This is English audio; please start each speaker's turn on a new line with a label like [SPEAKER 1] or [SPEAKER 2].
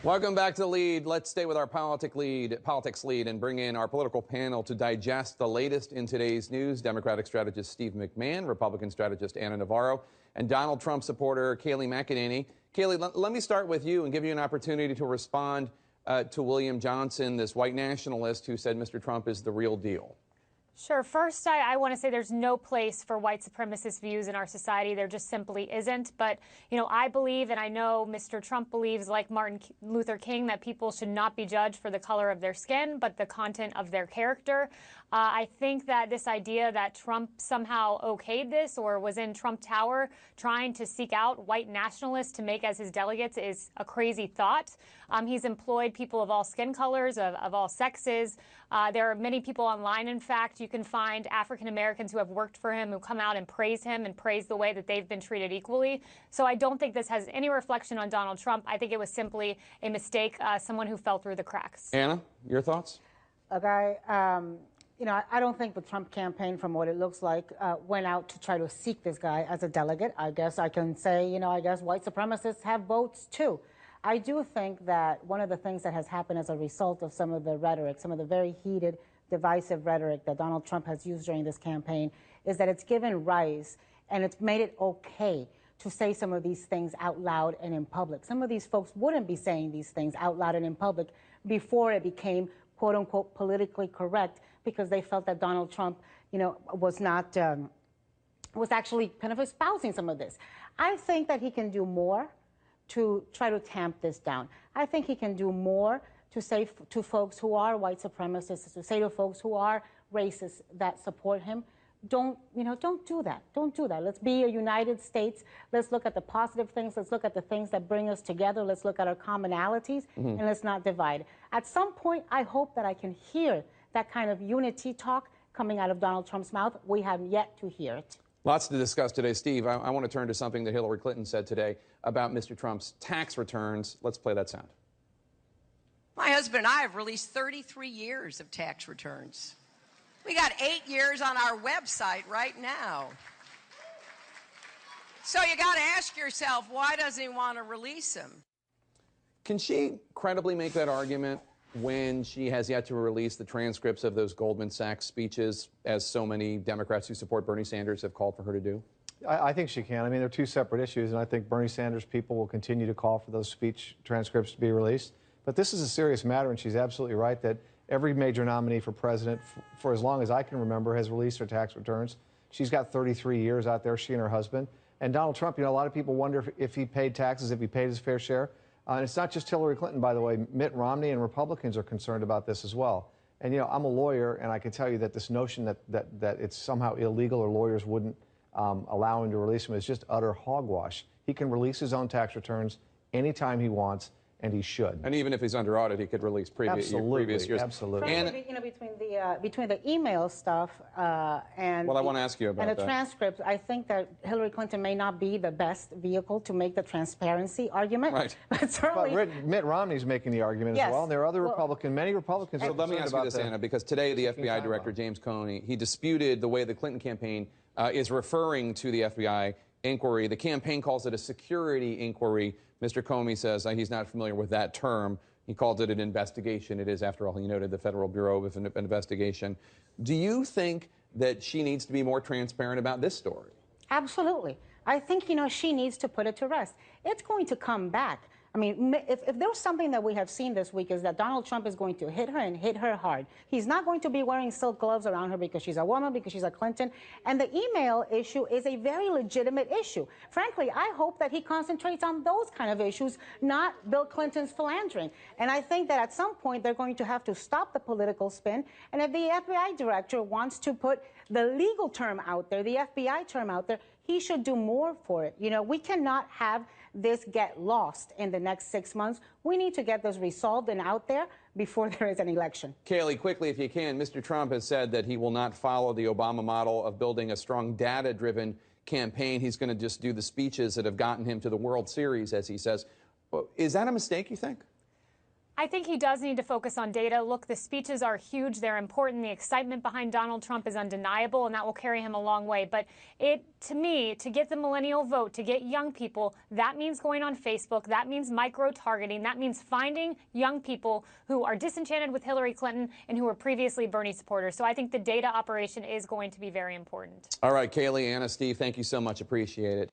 [SPEAKER 1] Welcome back to The Lead. Let's stay with our politics lead and bring in our political panel to digest the latest in today's news. Democratic strategist Steve McMahon, Republican strategist Ana Navarro, and Donald Trump supporter Kayleigh McEnany. Kayleigh, let me start with you and give you an opportunity to respond to William Johnson, this white nationalist who said Mr. Trump is the real deal.
[SPEAKER 2] Sure. First, I want to say there's no place for white supremacist views in our society. There just simply isn't. But, I believe, and I know Mr. Trump believes, like Martin Luther King, that people should not be judged for the color of their skin, but the content of their character. I think that this idea that Trump somehow okayed this or was in Trump Tower trying to seek out white nationalists to make as his delegates is a crazy thought. He's employed people of all skin colors, of all sexes. There are many people online, in fact, you can find African Americans who have worked for him, who come out and praise him and praise the way that they've been treated equally. So I don't think this has any reflection on Donald Trump. I think it was simply a mistake, someone who fell through the cracks.
[SPEAKER 1] Anna, your thoughts?
[SPEAKER 3] Okay. I don't think the Trump campaign, from what it looks like, went out to try to seek this guy as a delegate. I guess I can say, I guess white supremacists have votes too. I do think that one of the things that has happened as a result of some of the rhetoric, some of the very heated, divisive rhetoric that Donald Trump has used during this campaign, is that it's given rise and it's made it okay to say some of these things out loud and in public. Some of these folks wouldn't be saying these things out loud and in public before it became, quote unquote, politically correct, because they felt that Donald Trump, was not, was actually kind of espousing some of this. I think that he can do more to try to tamp this down. I think he can do more to say to folks who are white supremacists, to say to folks who are racist that support him, don't do that. Don't do that. Let's be a United States. Let's look at the positive things. Let's look at the things that bring us together. Let's look at our commonalities, and let's not divide. At some point, I hope that I can hear that kind of unity talk coming out of Donald Trump's mouth. We have yet to hear it.
[SPEAKER 1] Lots to discuss today. Steve, I want to turn to something that Hillary Clinton said today about Mr. Trump's tax returns. Let's play that sound.
[SPEAKER 4] My husband and I have released 33 years of tax returns. We got 8 years on our website right now. So you got to ask yourself, why doesn't he want to release them?
[SPEAKER 1] Can she credibly make that argument when she has yet to release the transcripts of those Goldman Sachs speeches, as so many Democrats who support Bernie Sanders have called for her to do?
[SPEAKER 5] I think she can. I mean, they're two separate issues, and I think Bernie Sanders people will continue to call for those speech transcripts to be released. But this is a serious matter, and she's absolutely right that every major nominee for president, for as long as I can remember, has released her tax returns. She's got 33 years out there, she and her husband. And Donald Trump, a lot of people wonder if he paid taxes, if he paid his fair share. And it's not just Hillary Clinton, by the way. Mitt Romney and Republicans are concerned about this as well. And, I'm a lawyer, and I can tell you that this notion that it's somehow illegal or lawyers wouldn't allow him to release them is just utter hogwash. He can release his own tax returns anytime he wants, and he should.
[SPEAKER 1] And even if he's under audit, he could release previous years.
[SPEAKER 5] Absolutely.
[SPEAKER 3] And between the email stuff and
[SPEAKER 1] well, I want to ask you about
[SPEAKER 3] and the transcripts, I think that Hillary Clinton may not be the best vehicle to make the transparency argument.
[SPEAKER 1] Right.
[SPEAKER 3] But certainly,
[SPEAKER 5] but Mitt Romney's making the argument as well, and there are other many Republicans.
[SPEAKER 1] So let me ask you this, Anna, because today the FBI director, James Comey, he disputed the way the Clinton campaign is referring to the FBI inquiry. The campaign calls it a security inquiry. Mr. Comey says he's not familiar with that term. He called it an investigation. It is, after all, he noted, the Federal Bureau of Investigation. Do you think that she needs to be more transparent about this story?
[SPEAKER 3] Absolutely. I think, she needs to put it to rest. It's going to come back. I mean, if there's something that we have seen this week is that Donald Trump is going to hit her and hit her hard. He's not going to be wearing silk gloves around her because she's a woman, because she's a Clinton. And the email issue is a very legitimate issue. Frankly, I hope that he concentrates on those kind of issues, not Bill Clinton's philandering. And I think that at some point they're going to have to stop the political spin. And if the FBI director wants to put the legal term out there, the FBI term out there, he should do more for it. We cannot have this get lost in the next 6 months. We need to get this resolved and out there before there is an election.
[SPEAKER 1] Kayleigh, quickly, if you can, Mr. Trump has said that he will not follow the Obama model of building a strong data-driven campaign. He's going to just do the speeches that have gotten him to the World Series, as he says. Is that a mistake, you think?
[SPEAKER 2] I think he does need to focus on data. Look, the speeches are huge. They're important. The excitement behind Donald Trump is undeniable, and that will carry him a long way. But to me, to get the millennial vote, to get young people, that means going on Facebook. That means micro-targeting. That means finding young people who are disenchanted with Hillary Clinton and who were previously Bernie supporters. So I think the data operation is going to be very important.
[SPEAKER 1] All right, Kaylee, Anna, Steve, thank you so much. Appreciate it.